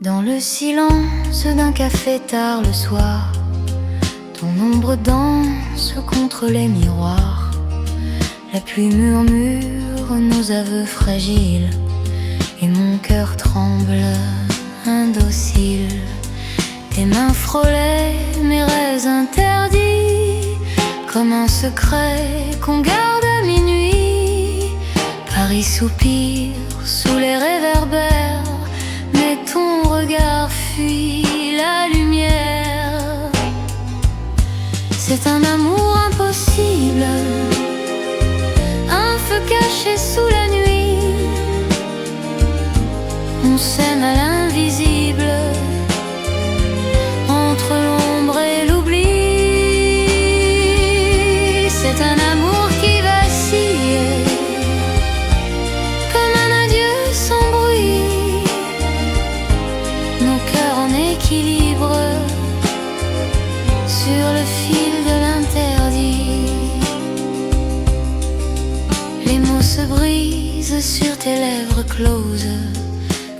Dans le silence d'un café tard le soir, ton ombre danse contre les miroirs. La pluie murmure nos aveux fragiles et mon cœur tremble indocile. Tes mains frôlaient mes rêves interdits, comme un secret qu'on garde à minuit. Paris soupire sous les réverbères, mais ton regard fuit la lumière. C'est un amour impossible, un feu caché sous la nuit. On s'aime à l'invisible, entre l'ombre et l'oubli. C'est un amour qui vacille, comme un adieu sans bruit. Nos cœurs en équilibre, sur le fil de l'interdit. Les mots se brisent sur tes lèvres closes,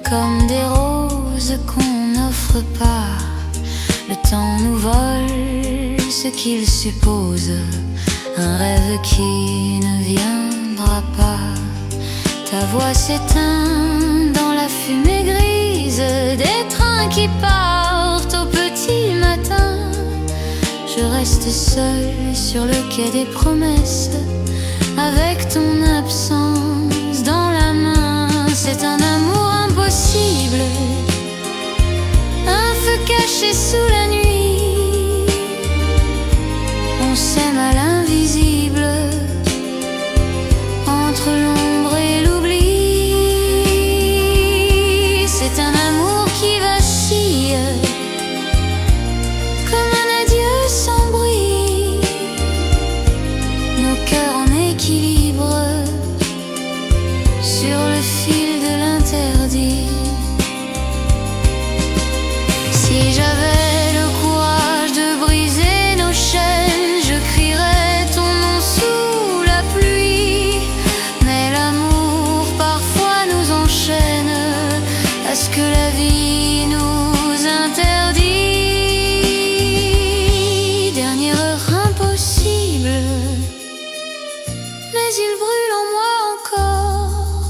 comme des roses qu'on n'offre pas. Le temps nous vole ce qu'il suppose, un rêve qui ne viendra pas. Ta voix s'éteint dans la fumée grise des trains qui partent au petit matin. Je reste seule sur le quai des promesses, avec ton absence dans la main. C'est un amour impossible, un feu caché sous la nuit. On s'aime à l'invisible, entre l'ombre et l'oubli. C'est un amour qui vacille, comme un adieu sans bruit. Nos cœurs en équilibre, sur le fil de l'interdit. Si j'avais le courage de briser nos chaînes, je crierais ton nom sous la pluie. Mais l'amour parfois nous enchaîne à ce que la vie nous interdit. Dernière heure impossible, mais il brûle en moi encore,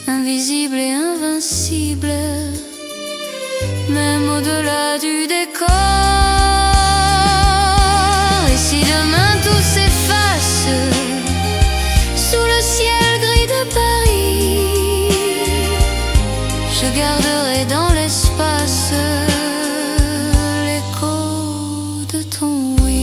invisible et invincible, même au-delà du décor. Et si demain tout s'efface sous le ciel gris de Paris, je garderai dans l'espace l'écho de ton oui.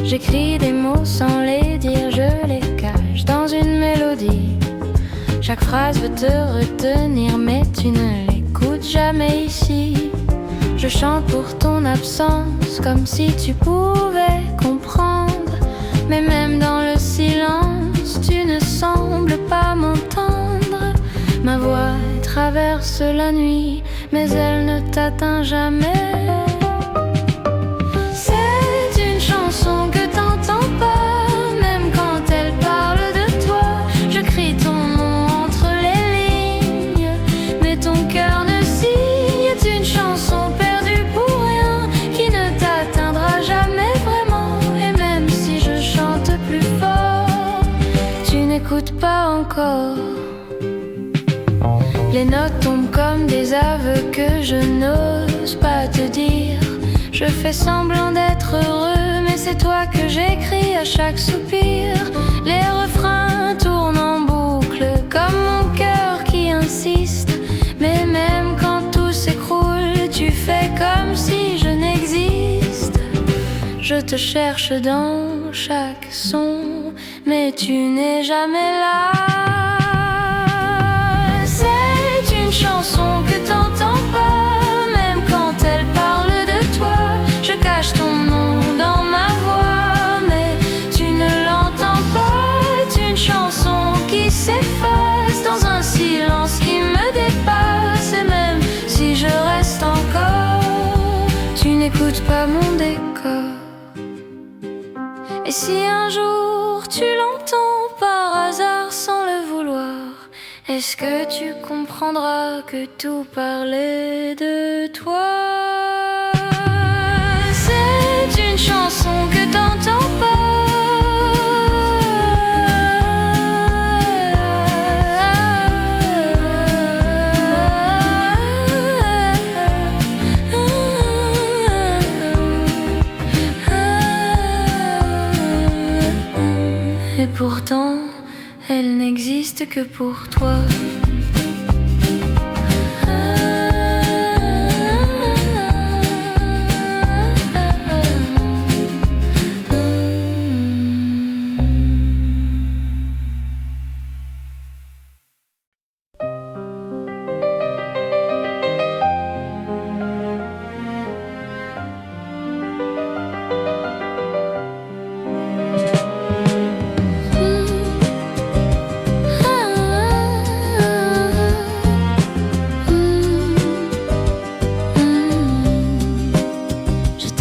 J'écris des mots sans les dire, je les cache dans une mélodie. Chaque phrase veut te retenir, mais tu ne l'écoutes jamais ici. Je chante pour ton absence, comme si tu pouvais comprendre. Mais même dans le silence, tu ne sembles pas m'entendre. Ma voix traverse la nuit, mais elle ne t'atteint jamais. Chanson que t'entends pas, même quand elle parle de toi. Je crie ton nom entre les lignes, mais ton cœur ne signe. C'est une chanson perdue pour rien, qui ne t'atteindra jamais vraiment. Et même si je chante plus fort, tu n'écoutes pas encore. Les notes tombent comme des aveux que je n'ose pas te dire. Je fais semblant d'être heureux, mais c'est toi que j'écris à chaque soupir. Les refrains tournent en boucle, comme mon cœur qui insiste. Mais même quand tout s'écroule, Je te cherche dans chaque son, mais tu n'es jamais là. C'est une chanson que t'entends pas, même quand elle parle de toi. Je cache ton nom dans ma voix, mais tu ne l'entends pas. C'est une chanson qui s'efface dans un silence qui me dépasse. Et même si je reste encore, tu n'écoutes pas mon décor. Et si un jour tu l'entends par hasard sans le vouloir, est-ce que tu comprendras que tout parlait de toi? C'est une chanson que t'entends pas. Et pourtant, elle n'existe que pour toi.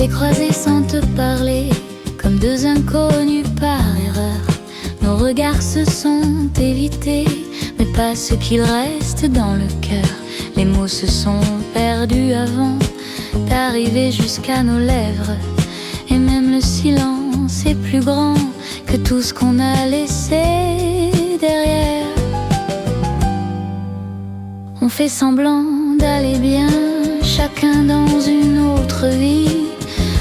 Croisés sans te parler, comme deux inconnus par erreur. Nos regards se sont évités, mais pas ce qu'il reste dans le cœur. Les mots se sont perdus avant d'arriver jusqu'à nos lèvres. Et même le silence est plus grand que tout ce qu'on a laissé derrière. On fait semblant d'aller bien, chacun dans une autre vie,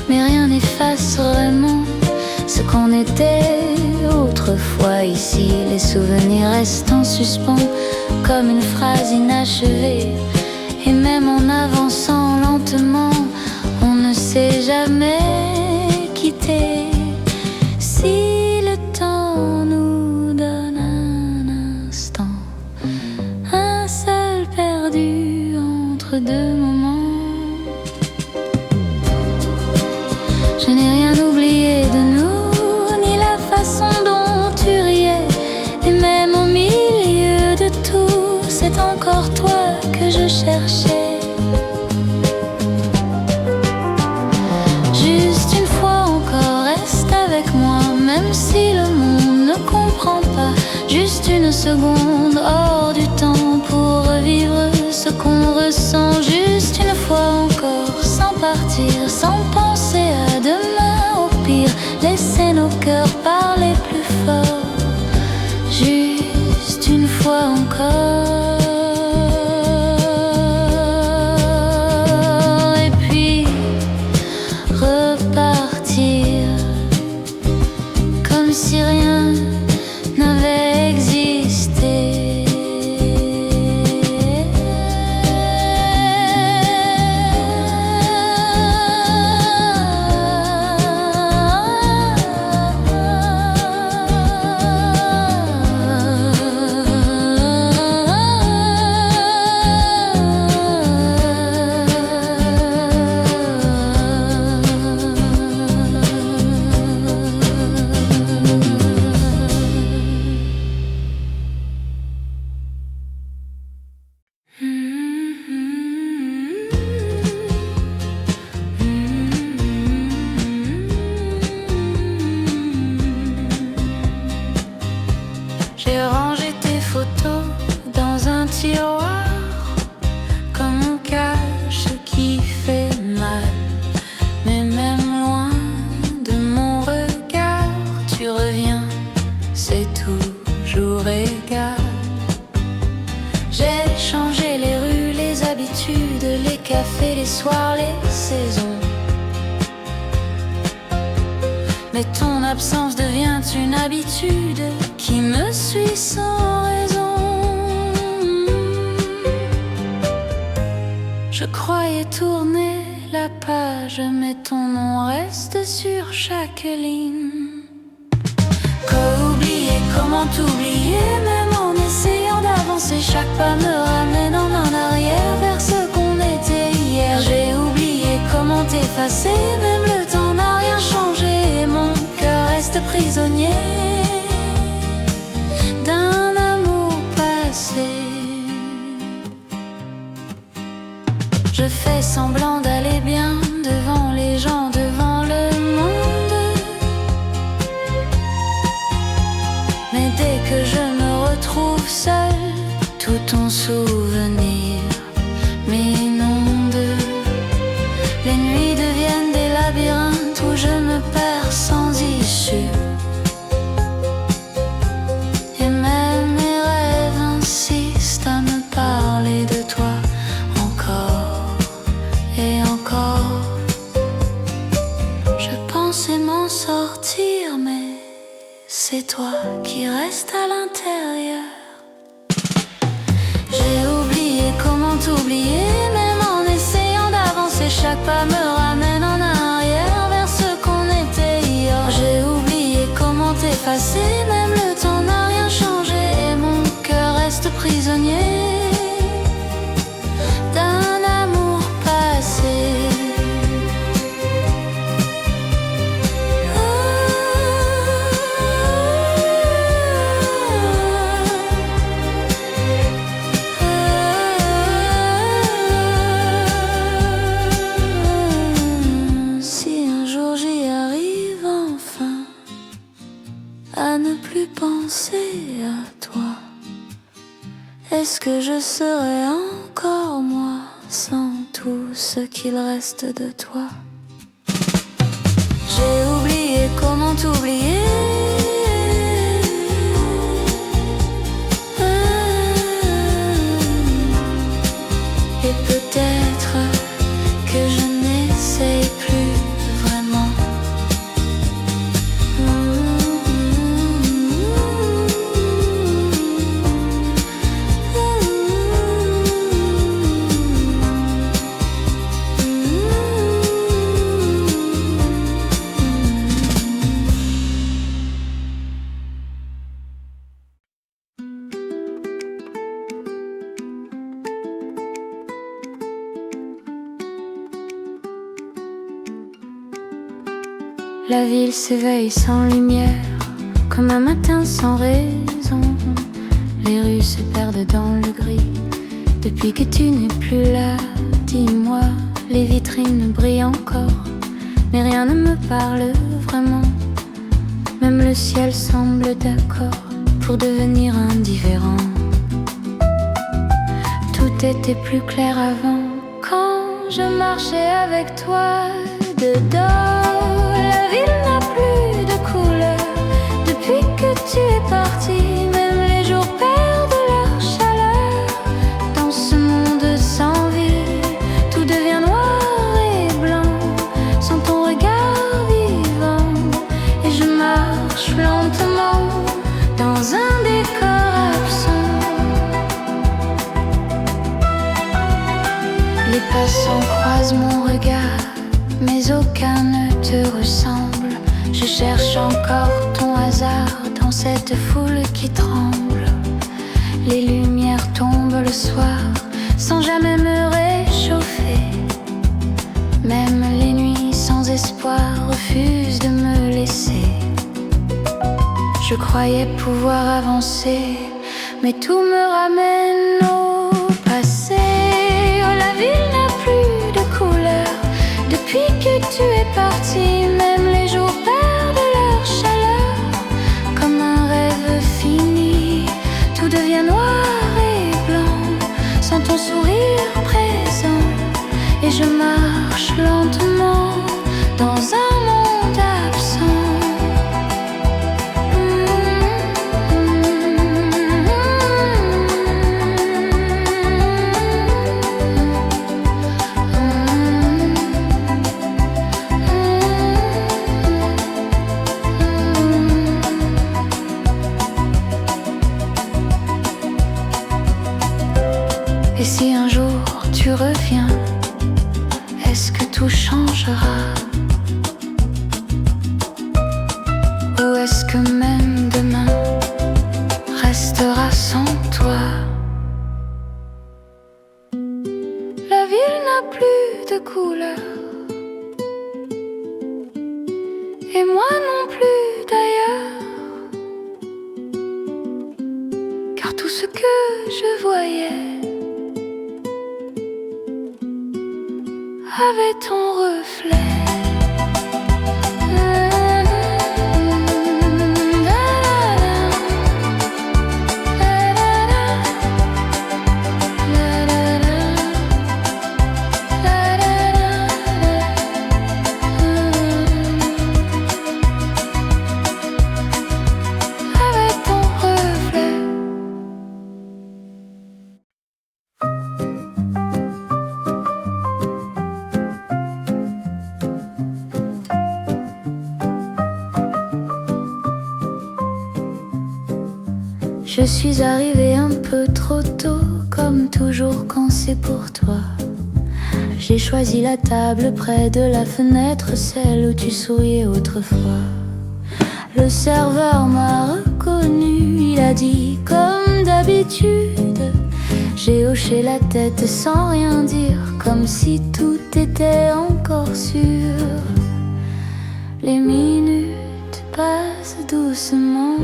mais rien n'efface vraiment ce qu'on était autrefois. Ici, les souvenirs restent en suspens comme une phrase inachevée. Et même en avançant lentement, on ne s'est jamais quitté. Si le temps nous donne un instant, un seul perdu entre deux moments, je n'ai rien oublié de nous, ni la façon dont tu riais. Et même au milieu de tout, c'est encore toi que je cherchais. Juste une fois encore, reste avec moi, même si le monde ne comprend pas. Juste une seconde hors du temps pour revivre ce qu'on ressent. Juste une fois encore, sans partir, sans penser à demain. Au pire, laisser nos cœurs parler plus fort. Juste une fois encore. Et puis repartir comme si rien n'avait existé. J'ai rangé tes photos dans un tiroir, comme on cache ce qui fait mal. Mais même loin de mon regard, tu reviens, c'est toujours égal. J'ai changé les rues, les habitudes, les cafés, les soirs, les saisons. Mais ton absence devient une habitude qui me suit sans raison. Je croyais tourner la page, mais ton nom reste sur chaque ligne. Qu'oublier, comment t'oublier, même en essayant d'avancer, chaque pas me ramène en arrière vers ce qu'on était hier. J'ai oublié comment t'effacer, même le temps n'a rien changé, et mon cœur reste prisonnier d'un amour passé. Je fais semblant d'aller bien devant les gens, devant le monde, mais dès que je me retrouve seule, tout ton souvenir m'inonde. Les nuits deviennent des labyrinthes où je me perds sans issue, et même mes rêves insistent à me parler de toi encore et encore. Je pensais m'en sortir, mais c'est toi qui restes à l'intérieur. J'ai oublié comment t'oublier, même en essayant d'avancer, chaque pas me ramène en arrière vers ce qu'on était hier. J'ai oublié comment t'effacer, même le temps n'a rien changé, et mon cœur reste prisonnier d'un amour passé. Si un jour j'y arrive enfin à ne plus penser à toi, est-ce que je serai encore moi sans tout ce qu'il reste de toi? J'ai oublié comment t'oublier, et peut-être que je n'essaye plus vraiment. La ville s'éveille sans lumière, comme un matin sans raison. Les rues se perdent dans le gris, depuis que tu n'es plus là. Dis-moi, les vitrines brillent encore, mais rien ne me parle vraiment. Même le ciel semble d'accord pour devenir indifférent. Tout était plus clair avant, quand je marchais avec toi dedans. La ville n'a plus de couleur depuis que tu es parti. Même les jours perdent leur chaleur. Dans ce monde sans vie, tout devient noir et blanc, sans ton regard vivant. Et je marche lentement dans un décor absent. Les passants croisent mon regard, mais aucun ne te ressemble. Je cherche encore ton hasard dans cette foule qui tremble. Les lumières tombent le soir sans jamais me réchauffer. Même les nuits sans espoir refusent de me laisser. Je croyais pouvoir avancer, mais tout me ramène au passé. Oh, la ville n'a plus de couleur depuis que tu es parti. Même les jours perdent leur chaleur, comme un rêve fini. Tout devient noir et blanc, sans ton sourire présent. Et je marche lentement dans un monde absent. Et si un jour tu reviens, est-ce que tout changera? Ou est-ce que même demain restera sans toi? La ville n'a plus de couleur, et moi non plus d'ailleurs, car tout ce que je voyais avait ton reflet. Je suis arrivée un peu trop tôt, comme toujours quand c'est pour toi. J'ai choisi la table près de la fenêtre, celle où tu souriais autrefois. Le serveur m'a reconnu, il a dit comme d'habitude. J'ai hoché la tête sans rien dire, comme si tout était encore sûr. Les minutes passent doucement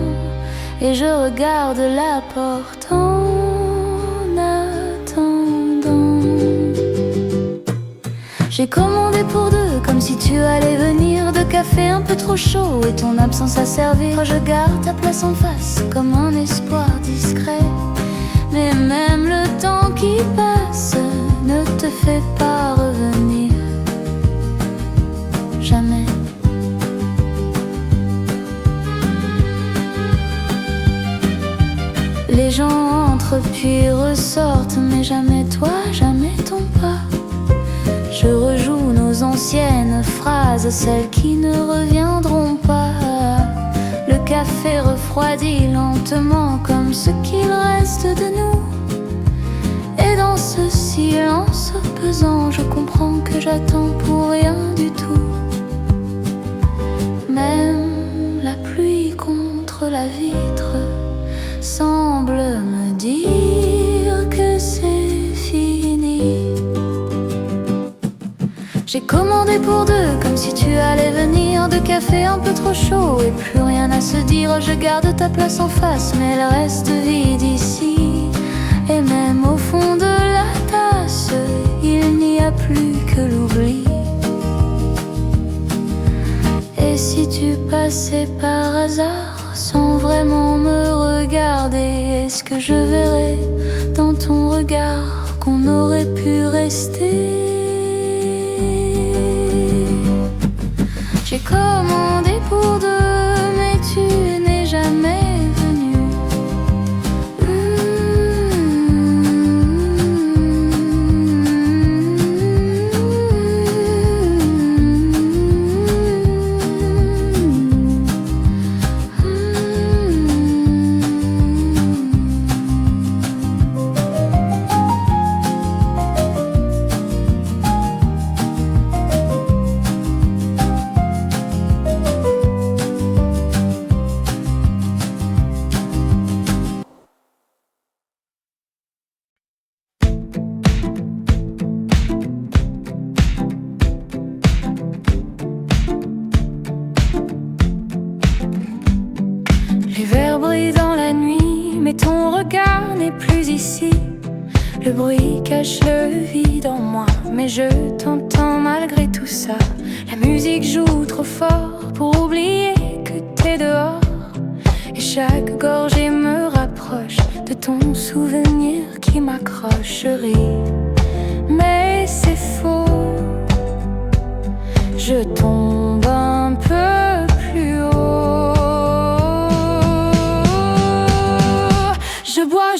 et je regarde la porte en attendant. J'ai commandé pour deux, comme si tu allais venir. De café un peu trop chaud et ton absence à servir. Je garde ta place en face, comme un espoir discret. Mais même le temps qui passe ne te fait pas revenir. Jamais. Les gens entrent puis ressortent, mais jamais toi, jamais ton pas. Je rejoue nos anciennes phrases, celles qui ne reviendront pas. Le café refroidit lentement, comme ce qu'il reste de nous. Et dans ce silence pesant, je comprends que j'attends pour rien du tout. Même la pluie contre la vitre semble me dire que c'est fini. J'ai commandé pour deux, comme si tu allais venir. De café un peu trop chaud et plus rien à se dire. Je garde ta place en face, mais elle reste vide ici. Et même au fond de la tasse, il n'y a plus que l'oubli. Et si tu passais par hasard sans vraiment me regarder, est-ce que je verrais dans ton regard qu'on aurait pu rester? J'ai commandé pour deux, mais tu n'es jamais venu. Les verres brillent dans la nuit, mais ton regard n'est plus ici. Le bruit cache le vide en moi, mais je t'entends malgré tout ça. La musique joue trop fort pour oublier que t'es dehors. Et chaque gorgée me rapproche de ton souvenir qui m'accroche. Je ris, mais c'est faux. Je tombe un peu plus haut.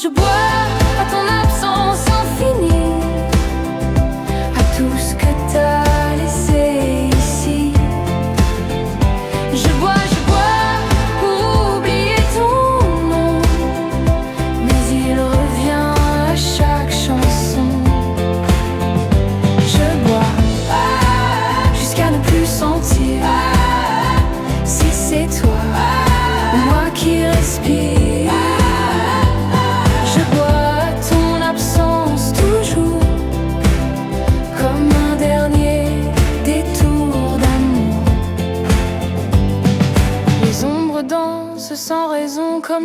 Je bois à ton absence infinie, à tout ce que t'as laissé ici. Je bois pour oublier ton nom, mais il revient à chaque chanson. Je bois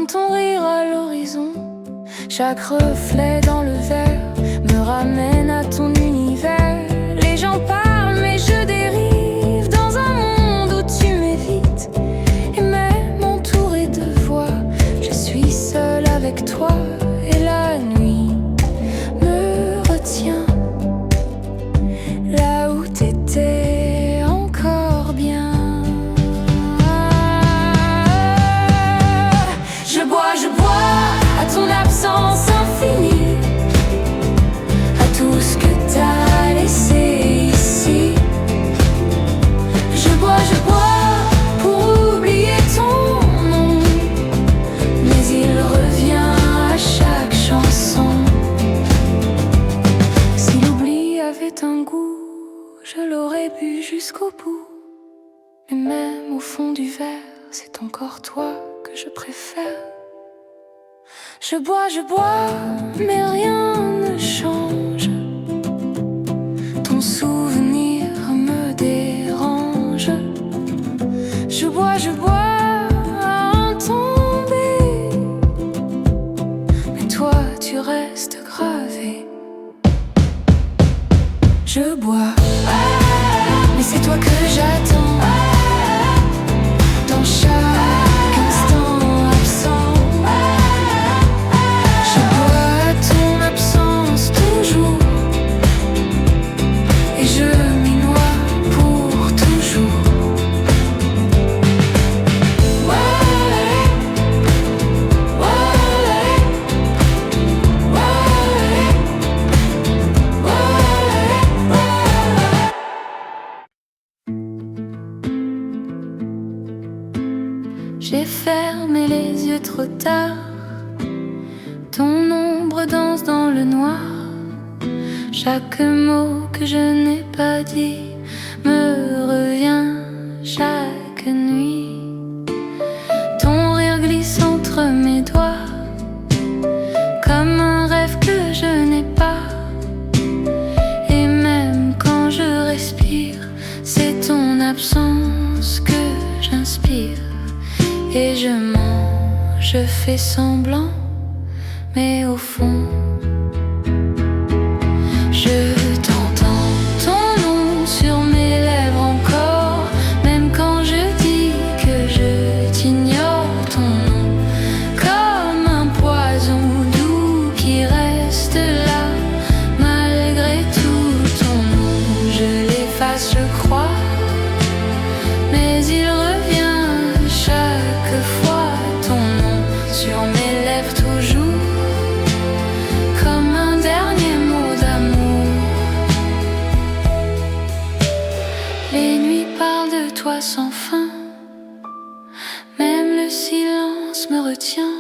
comme ton rire à l'horizon. Chaque reflet dans le verre me ramène à ton univers. Les gens parlent mais je dérive dans un monde où tu m'évites. Et même entouré de voix, je suis seule avec toi. Et la nuit me retient là où t'étais encore bien. Je bois à ton absence infinie, à tout ce que t'as laissé ici. Je bois pour oublier ton nom, mais il revient à chaque chanson. Si l'oubli avait un goût, je l'aurais bu jusqu'au bout. Mais même au fond du verre, c'est encore toi que je préfère. Je bois, mais rien ne change. Ton souvenir me dérange. Je bois à en tomber, mais toi tu restes gravé. Je bois, mais c'est toi que j'attends dans chaque instant absent. Je bois à ton absence toujours, et je m'y noie pour toujours. J'ai fermé les yeux trop tard, ton ombre danse dans le noir. Chaque mot que je n'ai pas dit me revient chaque nuit. Ton rire glisse entre mes doigts, comme un rêve que je n'ai pas. Et même quand je respire, c'est ton absence que j'inspire. Et je mens, je fais semblant, mais au fond, je t'entends, ton nom sur mes lèvres encore. Même quand je dis que je t'ignore, ton nom, comme un poison doux qui reste là. Malgré tout, ton nom, je l'efface, je crois, mais il revient chaque fois. Ton nom sur mes lèvres toujours, comme un dernier mot d'amour. Les nuits parlent de toi sans fin, même le silence me retient.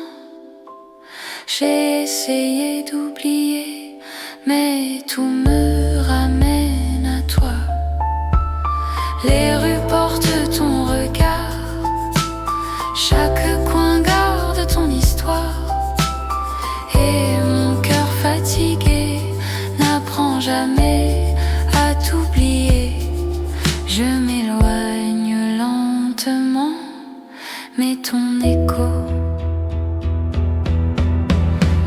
J'ai essayé d'oublier, mais tout me ramène à toi. Les rues portent ton regard, chaque coin garde ton histoire. Et mon cœur fatigué n'apprend jamais à t'oublier. Je m'éloigne lentement, mais ton écho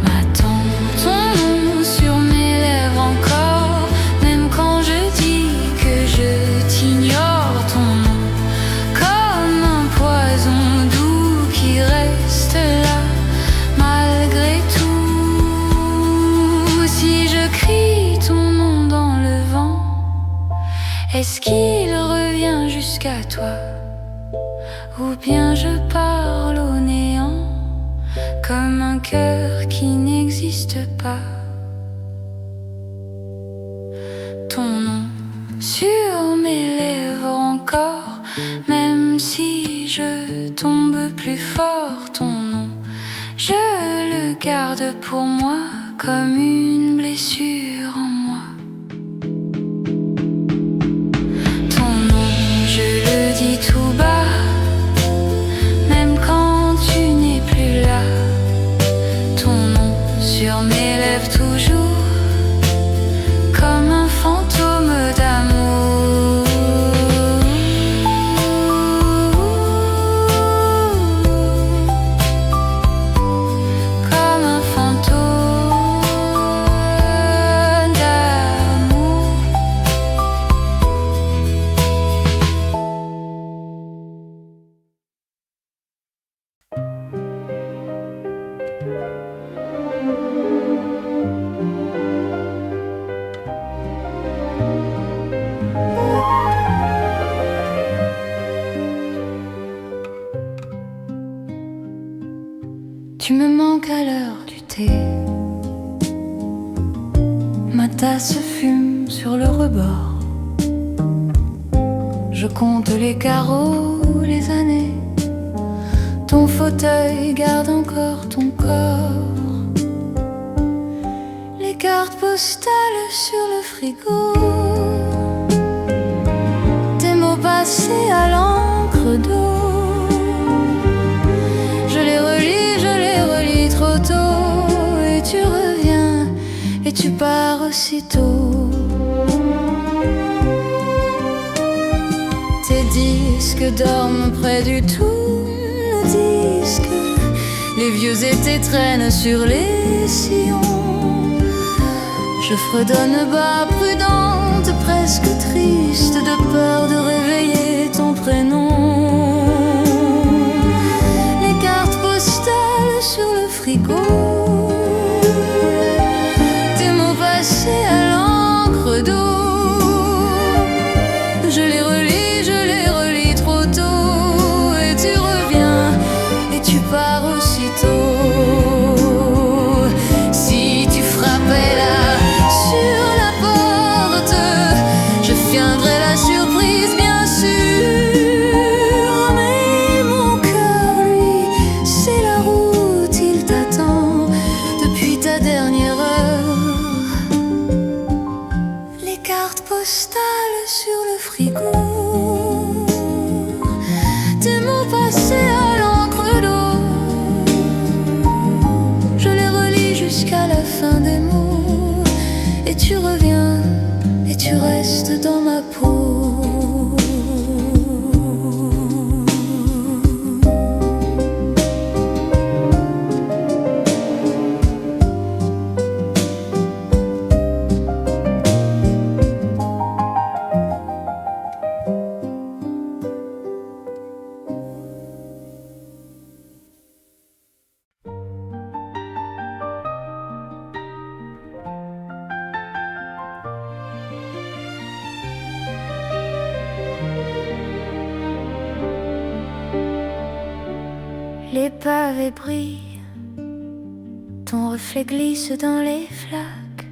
m'attend. Ton nom sur mes lèvres encore, même quand je dis que je t'ignore. Ton nom, comme un poison doux qui reste là. Malgré tout, si je crie ton nom dans le vent, est-ce qu'il revient jusqu'à toi? Ou bien je parle au néant, comme un cœur qui n'existe pas. Ton nom sur mes lèvres encore, même si je tombe plus fort. Ton nom, je le garde pour moi, comme une blessure en moi. Ton nom, je le dis tout bas, même quand tu n'es plus là. Ton nom sur mes lèvres toujours, comme un fantôme d'amour. tasse fume sur le rebord. Je compte les carreaux, les années. Ton fauteuil garde encore ton corps. Les cartes postales sur le frigo. Tes mots passés à l'encre d'eau. Je les relis trop tôt. Et tu reviens et tu pars aussitôt. Tes disques dorment près du tourne-disque. Les vieux étés traînent sur les sillons. Je fredonne bas, prudente, presque triste, de peur de réveiller ton prénom. Les cartes postales sur le frigo. Tes mots passés à l'encre d'eau. Je les relis trop tôt. Et tu reviens et tu pars aussitôt. Si tu frappais là sur la porte, je viendrai la surprise bien sûr. Mais mon cœur, lui, c'est la route, il t'attend depuis ta dernière heure. Les cartes postales sur le frigo. Tes mots passés à l'encre d'eau. Je les relis jusqu'à la fin des mots. Et tu reviens et tu restes dans ma peau. Les pavés brillent, ton reflet glisse dans les flaques.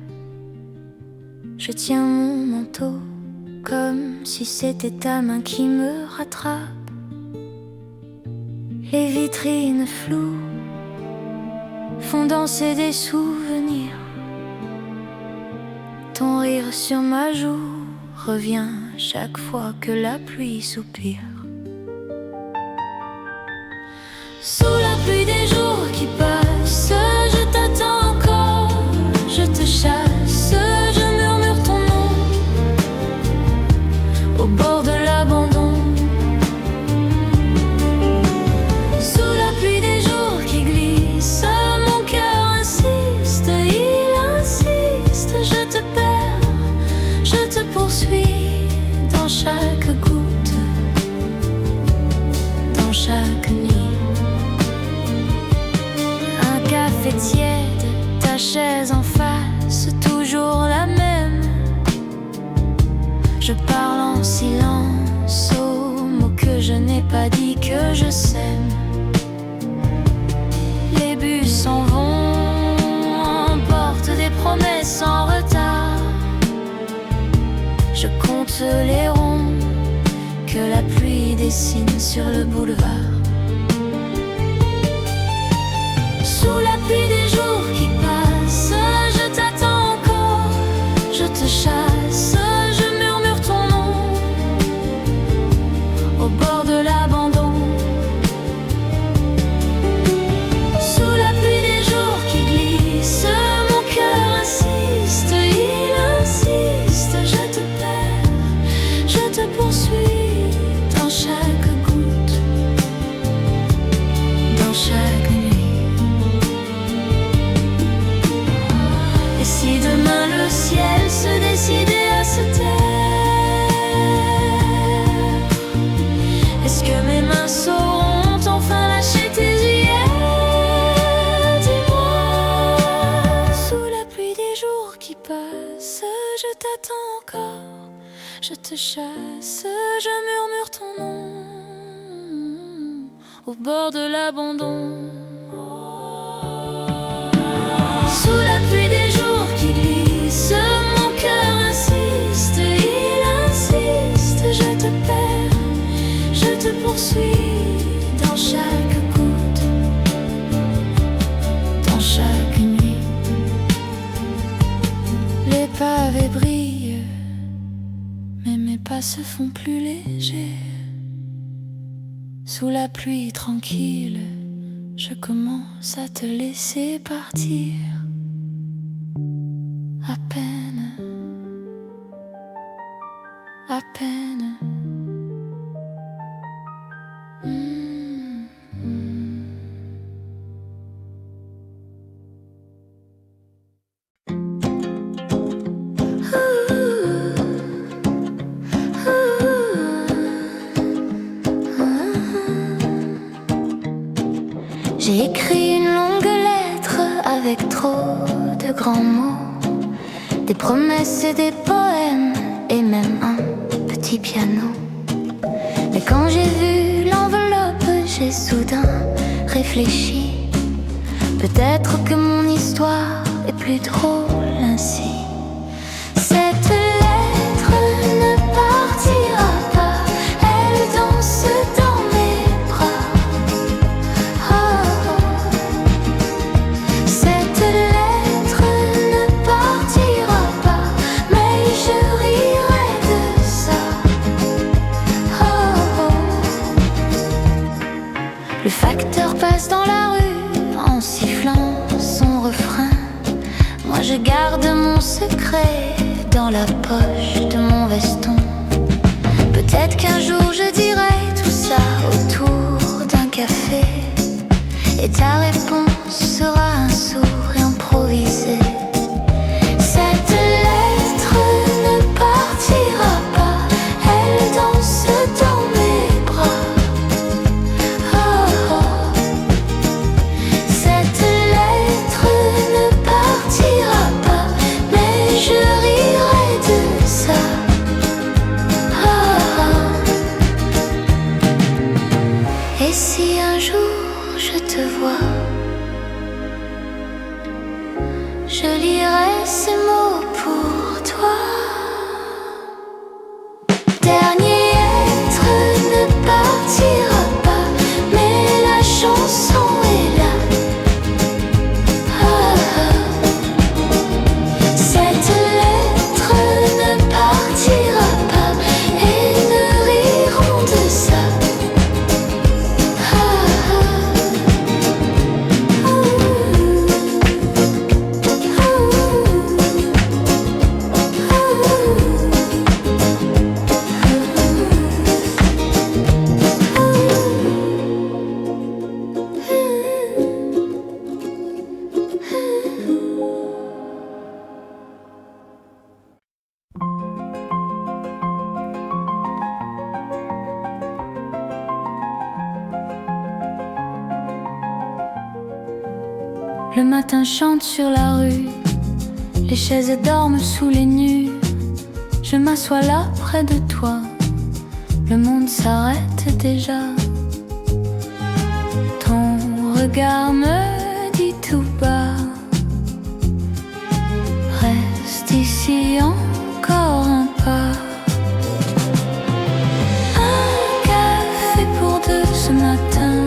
Je tiens mon manteau comme si c'était ta main qui me rattrape. Les vitrines floues font danser des souvenirs. Ton rire sur ma joue revient chaque fois que la pluie soupire. Sous la pluie des jours qui passent, je t'attends encore, je te chasse, je murmure ton nom au bord de l'abandon. Sous la pluie des jours qui glissent, mon cœur insiste, il insiste, je te perds, je te poursuis dans chaque goutte, dans chaque nuit. Café tiède, ta chaise en face, toujours la même. Je parle en silence aux mots que je n'ai pas dit que je sème. Les bus s'en vont, emportent des promesses en retard. Je compte les ronds que la pluie dessine sur le boulevard. Sous la pluie des jours qui passent, je t'attends encore, je te chasse, je murmure ton nom au bord de l'abandon. Sous la pluie des jours qui glissent, mon cœur insiste, il insiste, je te perds, je te poursuis dans chaque goutte, dans chaque nuit. Si demain le ciel se décidait à se taire, est-ce que mes mains sauront enfin lâcher tes yeux? Dis-moi. Sous la pluie des jours qui passent, je t'attends encore, je te chasse, je murmure ton nom au bord de l'abandon. Sous la pluie des jours qui glissent, mon Les pavés brillent, mais mes pas se font plus légers. Sous la pluie tranquille, je commence à te laisser partir. À peine, à peine. J'ai écrit une longue lettre avec trop de grands mots, des promesses et des poèmes, et même un petit piano. Mais quand j'ai vu l'enveloppe, j'ai soudain réfléchi. Peut-être que mon histoire est plus drôle ainsi. Cette lettre ne partira pas, elle danse dans mes bras. Oh. Cette lettre ne partira pas, mais je rirai de ça. Oh. Le facteur passe dans la rue en sifflant son refrain. Moi je garde mon secret dans la poche de mon veston. Peut-être qu'un jour je dirai tout ça autour d'un café, et ta réponse sera un sourire improvisé. Cette lettre ne partira pas, elle danse dans mes bras. Oh, oh. Cette lettre ne partira pas, mais je rirai de ça. Oh, oh. Et si un jour je te vois, je lirai ces mots pour toi. Dernier être ne partira pas, mais la chanson est là. Ah, ah. Cette lettre ne partira pas, et nous rirons de ça. Ah, ah. Le matin chante sur la rue, les chaises dorment sous les nues. Je m'assois là près de toi, le monde s'arrête déjà. Ton regard me dit tout bas, reste ici encore un pas. Un café pour deux ce matin,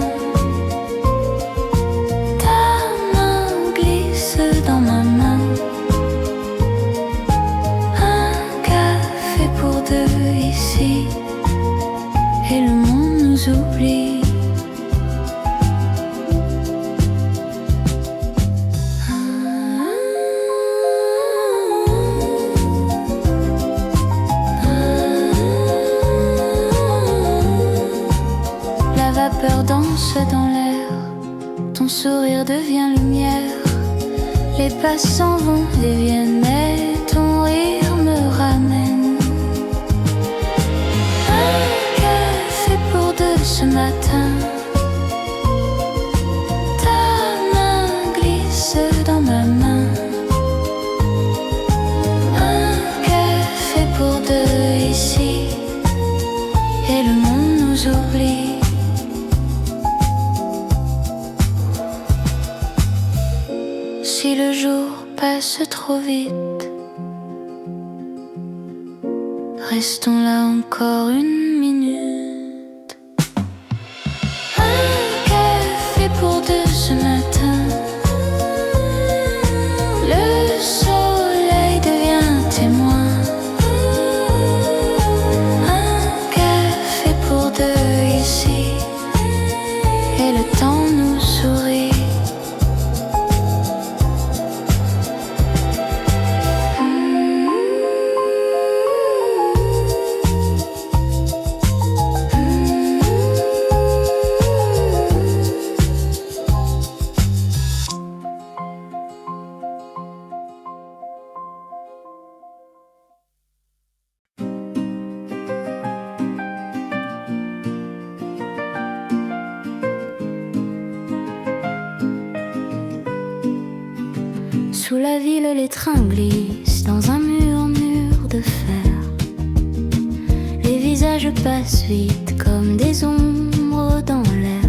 dans ma main. Un café pour deux ici, et le monde nous oublie. La vapeur danse dans l'air, ton sourire devient lumière. Les pas s'en vont et viennent, mais ton rire me ramène. Un café pour deux ce matin, ta main glisse dans ma main. Un café pour deux ici, et le monde nous oublie. Si le jour passe trop vite, restons là encore une minute. Un café pour deux ce matin, le soleil devient Sous la ville, les trains glissent dans un mur de fer. Les visages passent vite comme des ombres dans l'air.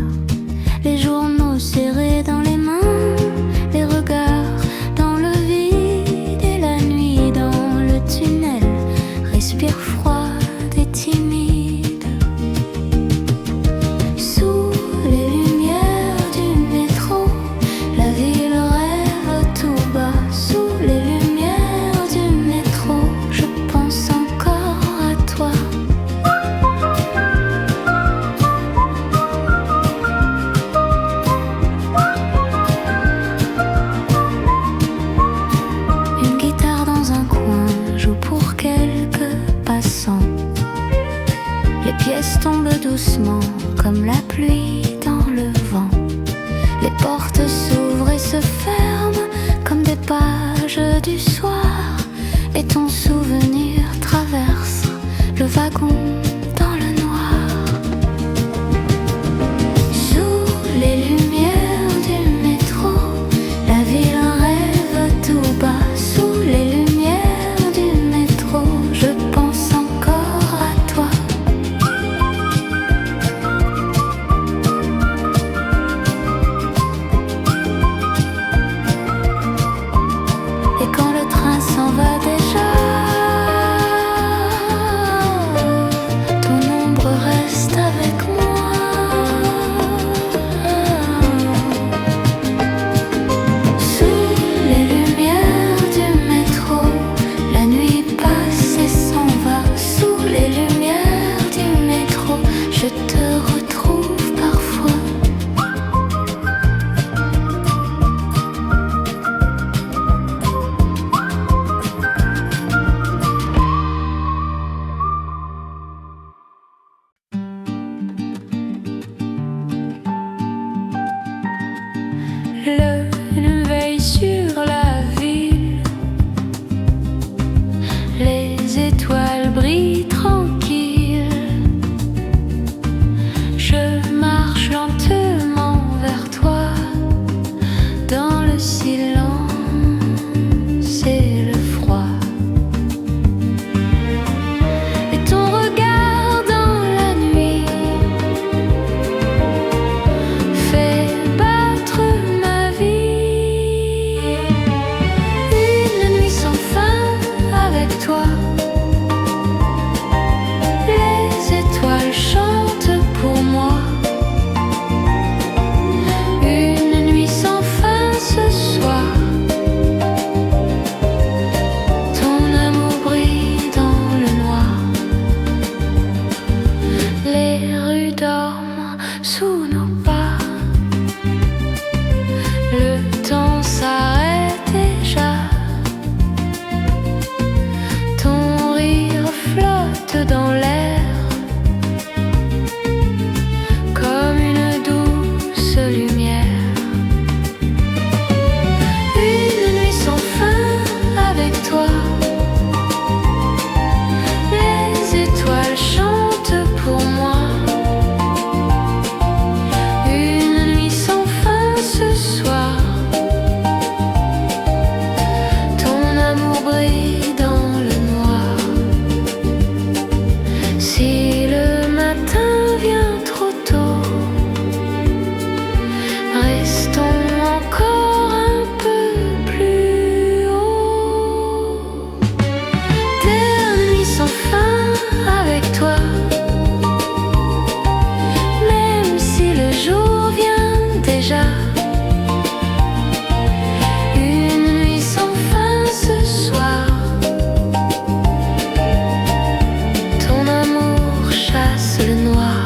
Les journaux serrés dans les mains, les regards dans le vide, et la nuit dans le tunnel respire froide et timide. Sous les lumières du métro, la ville rêve tout bas. Sous les lumières du métro, je pense encore à toi. Une guitare dans un coin joue pour quelques passants. Les pièces tombent doucement comme la pluie dans le vent. Les portes s'ouvrent et se ferment comme des pages du soir. Et ton souvenir traverse le wagon dans le noir. Sous les lumières du métro, la ville rêve tout bas. Sous les lumières du métro, je pense encore à toi. Et quand le train s'en va déjà, ton ombre reste avec moi. Sous les lumières du métro, la nuit passe et s'en va. Sous les lumières du métro, je te retrouve parfois. Lune veille sur la ville, les étoiles brillent tranquilles. Je marche lentement vers toi, dans le silence et le froid. Et ton regard dans la nuit fait battre ma vie. Une nuit sans fin avec toi. Les étoiles chantent pour moi. Une nuit sans fin ce soir. Ton amour brille dans le noir. Les rues dorment sous nos pas. Le temps s'arrête déjà. Ton rire flotte dans l'air comme une douce lumière. Une nuit sans fin avec toi. Les étoiles chantent pour moi. Une nuit sans fin ce soir. Ton amour brille dans le noir. Si le matin vient trop tôt, restons encore un peu plus haut. Terre nuit sans fin avec toi. Même si le jour vient déjà. Une nuit sans fin ce soir. Ton amour chasse le noir.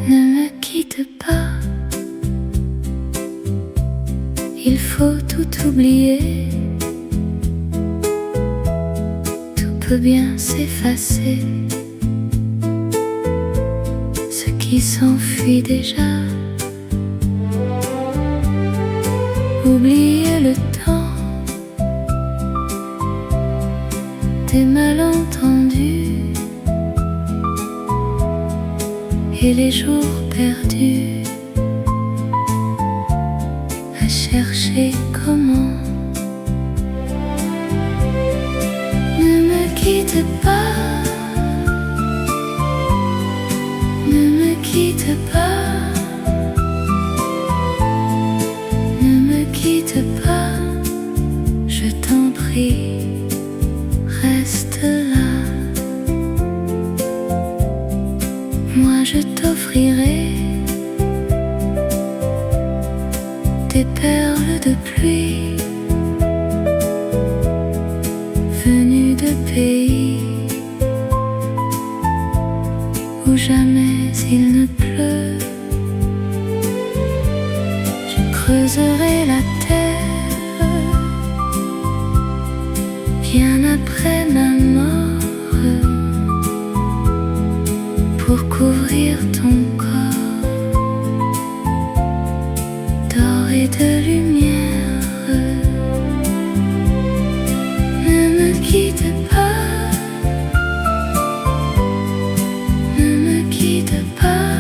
Ne me quitte pas. Il faut tout oublier, tout peut bien s'effacer, ce qui s'enfuit déjà. Oublier le temps des malentendus et les jours perdus à chercher comment. Ne me quitte pas, ne me quitte pas, ne me quitte pas, je t'en prie, reste là. Moi je t'offrirai des perles de pluie venues de pays où jamais il ne pleut. Je creuserai la terre bien après ma mort pour couvrir ton corps d'or et de lumière. Ne me quitte pas, ne me quitte pas,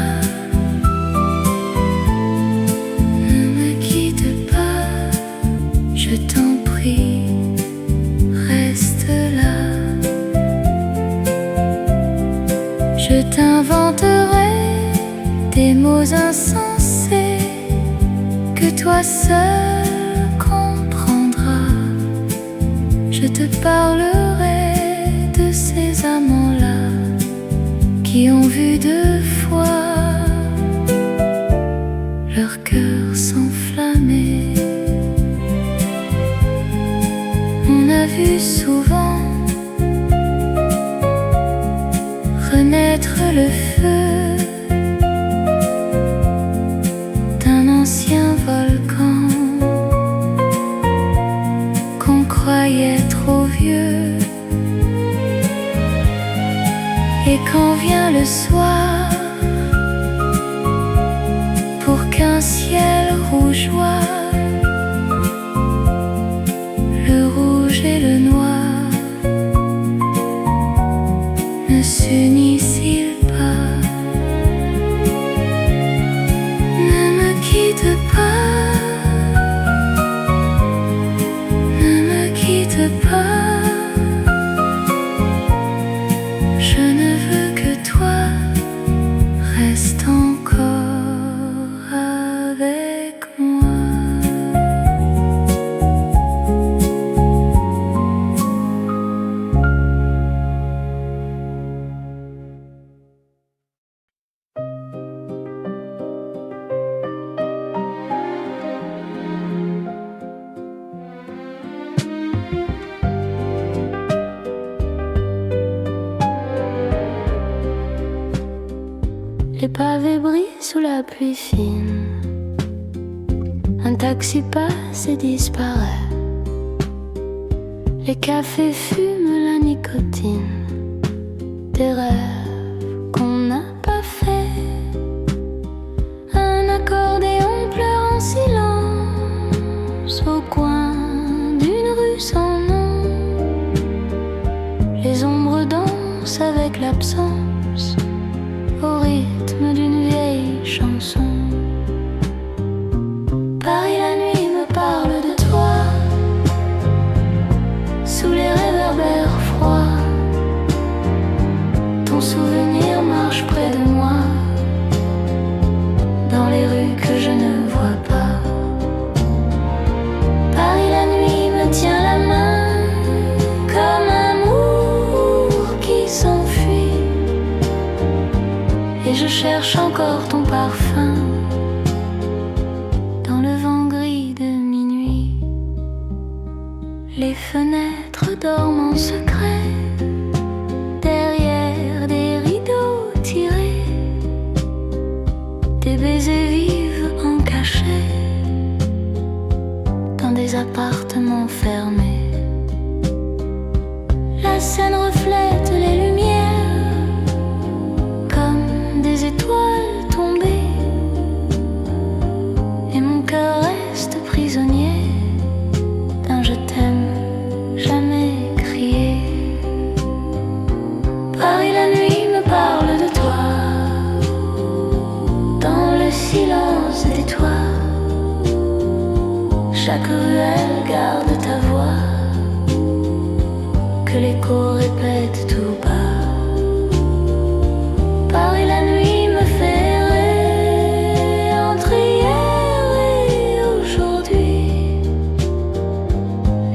ne me quitte pas, je t'en prie, reste là. Je t'inventerai des mots insensés que toi seul comprendras. Je te parlerai de ces amants-là qui ont vu deux fois leur cœur s'enflammer. On a vu souvent renaître le feu d'un ancien volcan qu'on croyait trop vieux. Et quand vient le soir, pour qu'un ciel rougeoie, le rouge et le noir ne s'unissent-ils pas? Ne me quitte pas, ne me quitte pas, je ne veux que toi reste encore avec moi. Les pavés brillent sous la pluie fine. Un taxi passe et disparaît. Les cafés fument la nicotine des rêves qu'on n'a pas fait. Un accordéon pleure en silence au coin d'une rue sans nom. Les ombres dansent avec l'absence au rythme d'une vieille chanson. Paris la nuit me parle de toi, sous les réverbères froids. Ton souvenir marche près de moi, dans les rues que je ne vois pas. Paris la nuit me tient la main, comme un amour qui s'enfuit. Et je cherche encore ton parfum dans le vent gris de minuit. Les fenêtres dorment en secret derrière des rideaux tirés. Des baisers vivent en cachet dans des appartements fermés. La scène reflète chaque ruelle garde ta voix, que l'écho répète tout bas. Paris la nuit me fait rêver entre hier et aujourd'hui,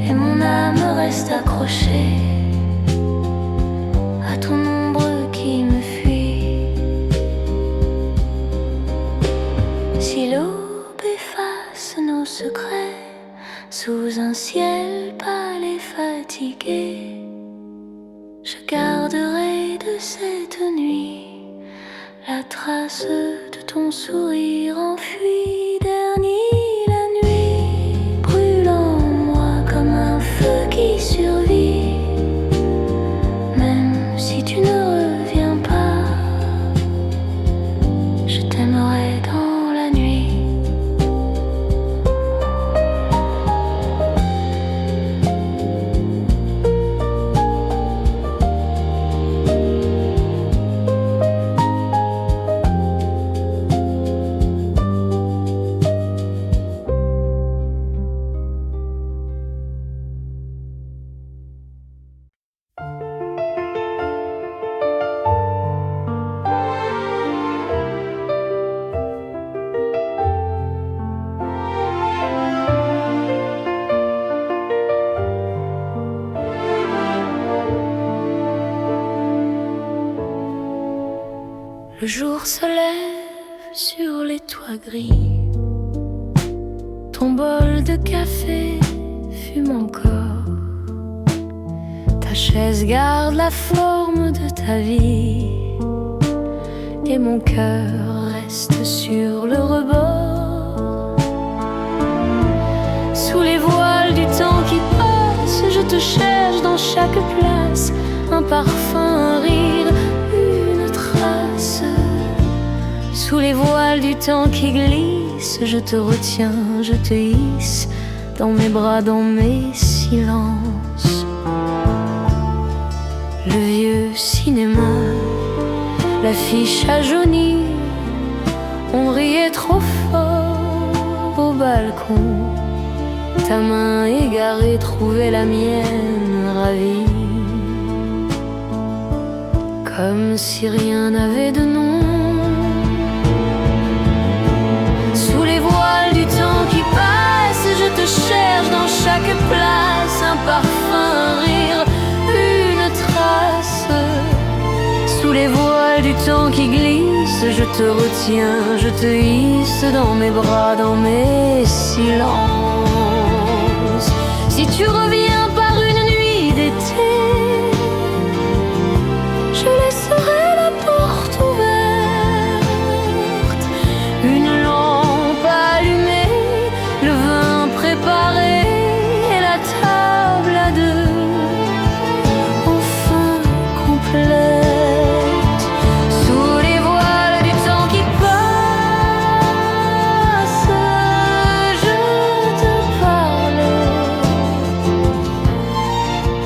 et mon âme reste accrochée à ton ombre qui me fuit. Si l'aube efface nos secrets sous un ciel pâle et fatigué, je garderai de cette nuit la trace de ton sourire enfui, dernier la nuit, brûlant en moi comme un feu qui survit. Même si tu ne reviens pas, je t'aimerai dans la nuit. Le jour se lève sur les toits gris, ton bol de café fume encore, ta chaise garde la forme de ta vie, et mon cœur reste sur le rebord. Sous les voiles du temps qui passe, je te cherche dans chaque place, un parfum, un rire, une trace. Sous les voiles du temps qui glisse, je te retiens, je te hisse dans mes bras, dans mes silences. Le vieux cinéma, l'affiche a jauni, on riait trop fort au balcon. Ta main égarée trouvait la mienne ravie, comme si rien n'avait de nom. Sous les voiles du temps qui passe, je te cherche dans chaque place, un parfum, un rire, une trace. Sous les voiles du temps qui glisse, je te retiens, je te hisse dans mes bras, dans mes silences. Si tu reviens par une nuit d'été, je laisserai la porte ouverte, une lampe allumée, le vin préparé et la table à deux, enfin complète. Sous les voiles du temps qui passe, je te parle,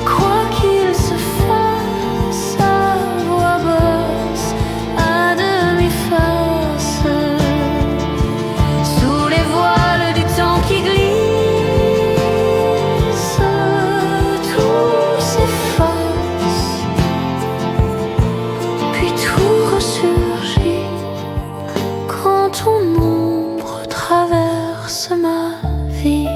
quoi qu'il se fasse, à voix basse, à demi-face. Sous les voiles du temps qui glisse, tout s'efface, puis tout ressurgit quand ton ombre traverse ma vie.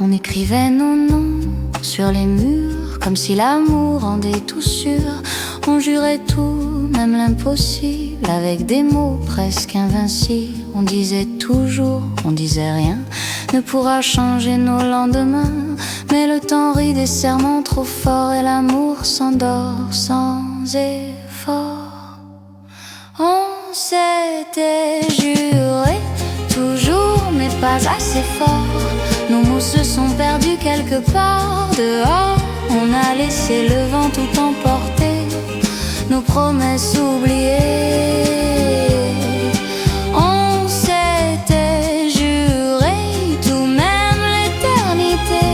On écrivait nos noms sur les murs, comme si l'amour rendait tout sûr. On jurait tout, même l'impossible, avec des mots presque invincibles. On disait toujours, on disait rien ne pourra changer nos lendemains. Mais le temps rit des serments trop forts et l'amour s'endort sans effort. On s'était juré toujours, mais pas assez fort. Nos mots se sont perdus quelque part dehors. On a laissé le vent tout emporter, nos promesses oubliées. On s'était juré tout même l'éternité,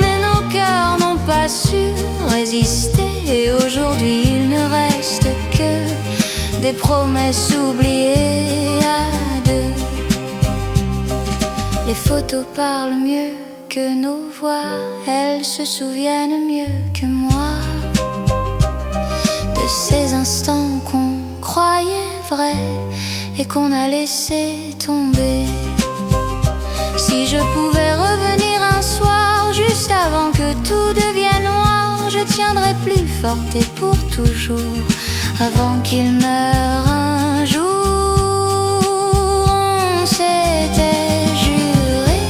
mais nos cœurs n'ont pas su résister. Et aujourd'hui il ne reste que des promesses oubliées à deux. Les photos parlent mieux que nos voix, elles se souviennent mieux que moi de ces instants qu'on croyait vrais et qu'on a laissé tomber. Si je pouvais revenir un soir juste avant que tout devienne noir, je tiendrais plus forte et pour toujours avant qu'il meure un jour. On s'était juré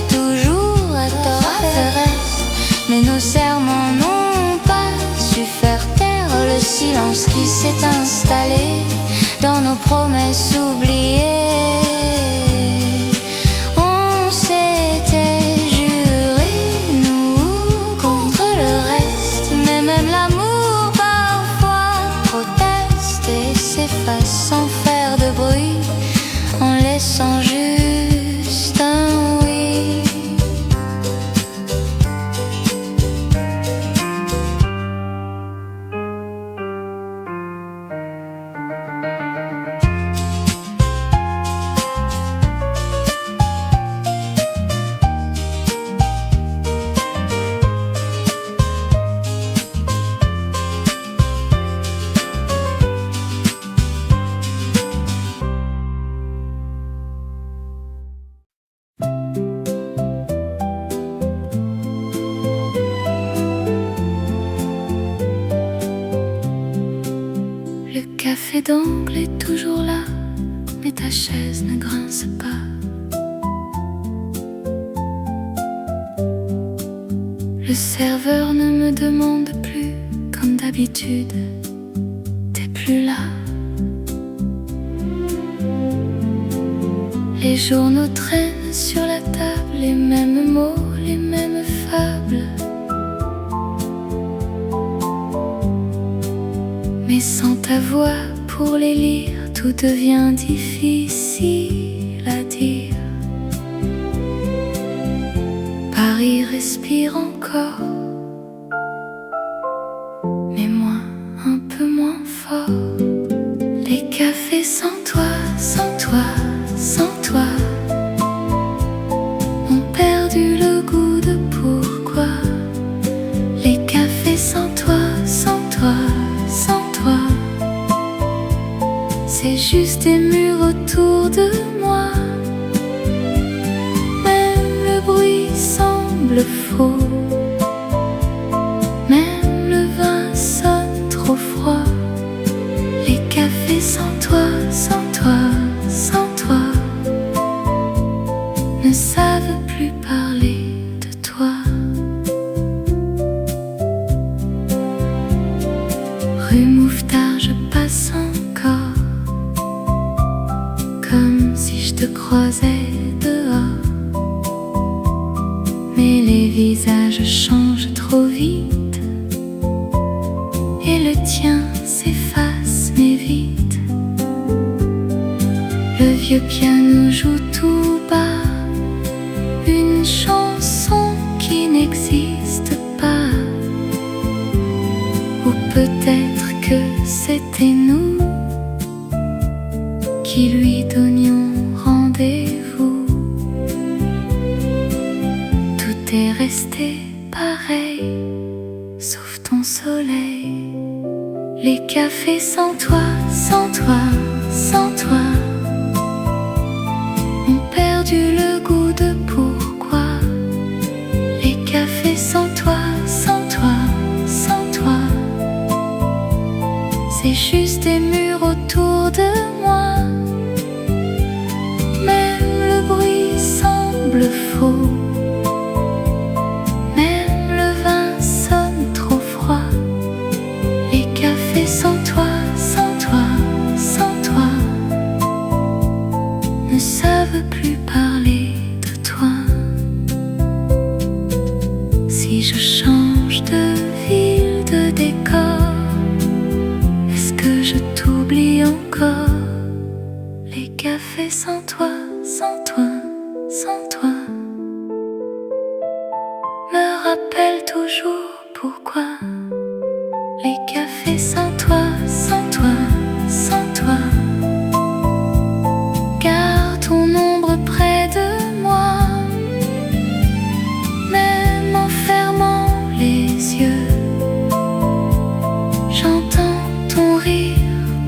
toujours à tort terrestre, mais nos serments n'ont pas su faire taire le silence qui s'est installé dans nos promesses oubliées. On s'était juré, nous, contre le reste, mais même l'amour parfois proteste et s'efface sans faire de bruit, en laissant juste un oui. Le café d'angle est toujours là, mais ta chaise ne grince pas. Le serveur ne me demande plus comme d'habitude, t'es plus là. Les journaux traînent sur la table, les mêmes mots, les mêmes fables. Mais sans ta voix pour les lire, tout devient difficile à dire. Paris respire encore, mais moins, un peu moins fort. Les cafés sans toi, sans toi, sans toi, ont perdu le goût de pourquoi. Les cafés sans toi, sans toi, sans toi, c'est juste des murs autour de moi. Même le bruit semble faux, même le vin sonne trop froid. Les cafés sans toi, sans toi, sans toi, ne savent plus parler de toi. Rue Mouffetard, je passe encore, comme si je te croisais dehors. Mais les visages changent trop vite, et le tien s'efface mais vite. Le vieux piano joue tout bas, une chanson qui n'existe pas. Ou peut-être que c'était nous qui lui donnions rendez-vous. Tout est resté pareil, sauf ton soleil. Les cafés sans toi, sans toi, sans toi, ont perdu le goût de pourquoi. Les cafés sans toi, sans toi, sans toi, c'est juste des murs autour de moi. Même le bruit semble faux, même le vin sonne trop froid. Les cafés sans toi, sans toi, sans toi, ne savent plus parler de toi. cafés sans toi, sans toi, sans toi me rappellent toujours pourquoi. Les cafés sans toi, sans toi, sans toi. Garde ton ombre près de moi, même en fermant les yeux. J'entends ton rire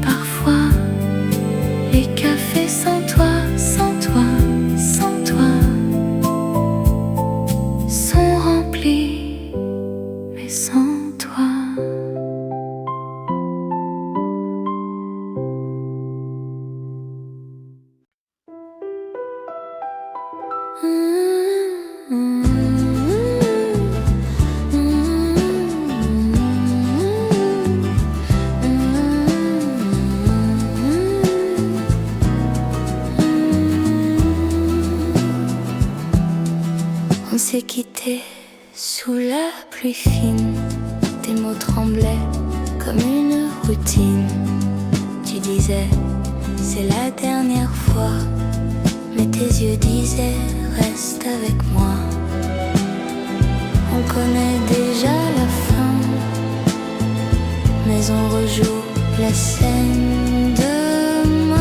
parfois. Les cafés sans toi, sans toi, sans toi sont remplis, mais sans toi. On s'est quitté sous la pluie fine. Tes mots tremblaient comme une routine. Tu disais, c'est la dernière fois. Mais tes yeux disaient, reste avec moi. On connaît déjà la fin, mais on rejoue la scène demain.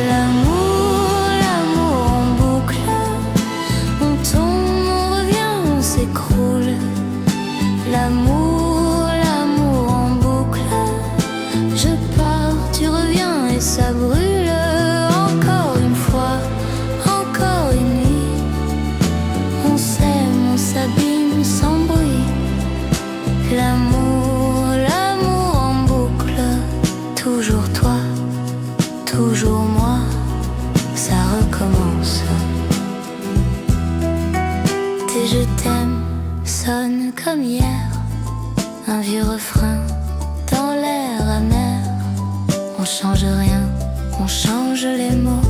L'amour, l'amour en boucle. On tombe, on revient, on s'écroule. L'amour, l'amour en boucle. Je pars, tu reviens et ça brûle. Encore une fois, encore une nuit. On s'aime, on s'abîme sans bruit. L'amour, l'amour en boucle. Toujours toi, toujours moi. Ça recommence. Tes je t'aime sonnent comme hier. Un vieux refrain dans l'air amer. On change rien, on change les mots,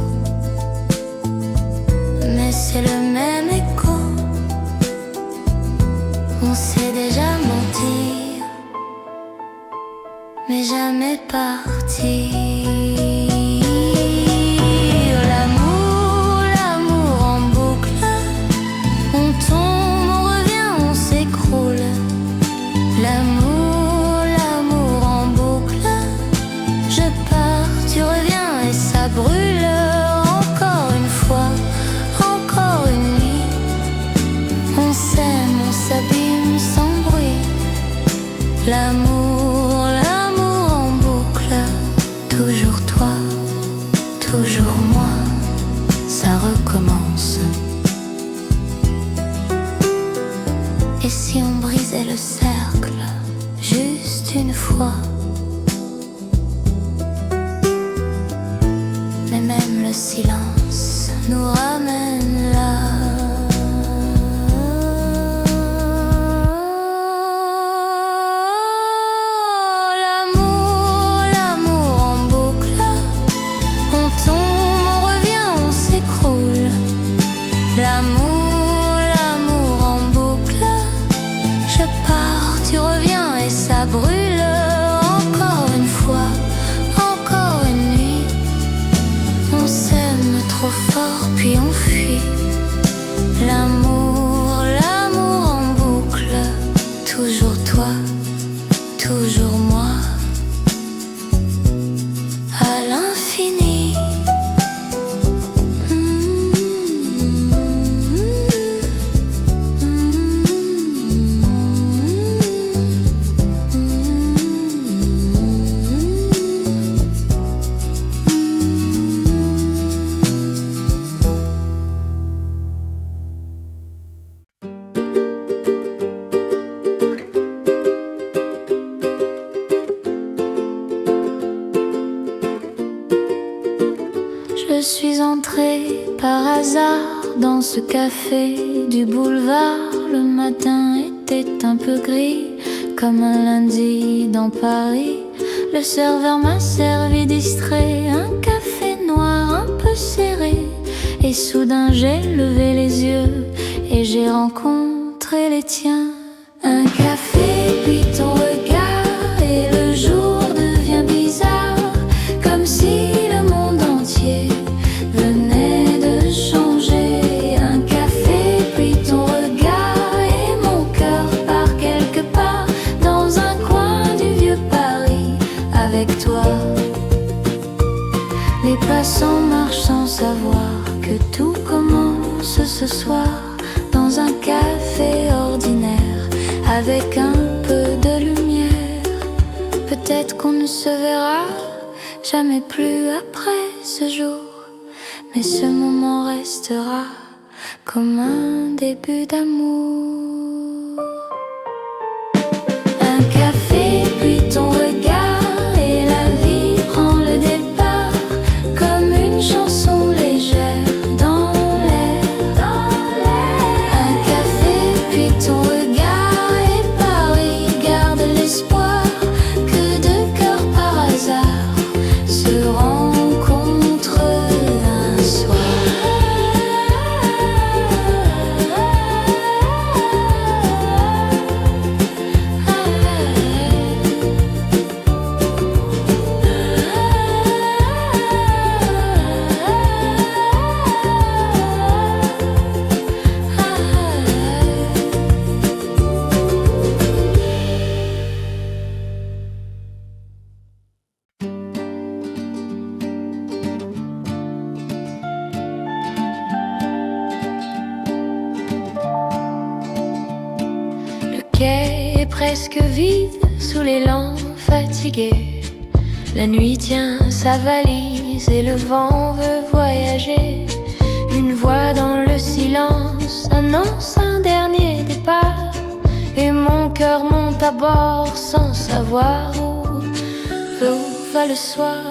mais c'est le même écho. On sait déjà mentir, mais jamais partir. L'amour, l'amour en boucle. On tombe, on revient, on s'écroule. L'amour, l'amour en boucle. Je pars, tu reviens et ça brûle. Encore une fois, encore une nuit. On s'aime, on s'abîme sans bruit. L'amour, l'amour en boucle. Toujours toi, toujours moi. Ça recommence. Et si on brisait le cercle juste une fois? Mais même le silence nous ramène là. L'amour, l'amour en boucle. On tombe, on revient, on s'écroule. L'amour, l'amour en boucle. Je pars, tu reviens et ça brûle. Encore une fois, encore une nuit. On s'aime trop fort puis on fuit. L'amour, l'amour en boucle. Toujours toi, toujours moi. À l'infini. Je suis entrée par hasard dans ce café du boulevard. Le matin était un peu gris, comme un lundi dans Paris. Le serveur m'a servi distrait un café noir un peu serré. Et soudain j'ai levé les yeux et j'ai rencontré les tiens. Un café puis ton regard et le jour devient bizarre, comme si le monde entier avec un peu de lumière. Peut-être qu'on ne se verra jamais plus après ce jour, mais ce moment restera comme un début d'amour. Un café, puis ton regard, et la vie prend le départ, comme une chanson légère dans l'air. Un café, puis ton regard, et Paris garde l'espoir que deux cœurs par hasard se rencontrent un soir. Le quai est presque vide sous les lampes fatiguées. La nuit tient sa valise et le vent veut voyager. Une voix dans le silence annonce un dernier départ, et mon cœur monte à bord sans savoir où va le soir.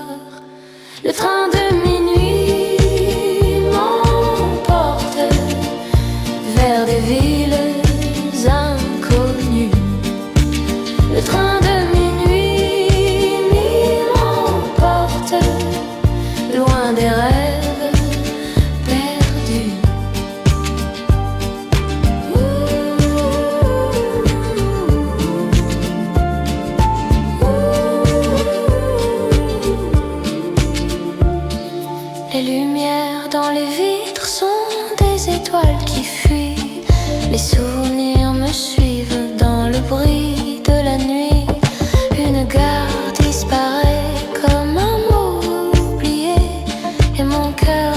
Le train de minuit m'emporte vers des villes inconnues. Le train de minuit m'emporte loin des rêves perdus. Les lumières dans les vitres sont des étoiles qui fuient. Les souvenirs me suivent dans le bruit de la nuit. Une gare disparaît comme un mot oublié, et mon cœur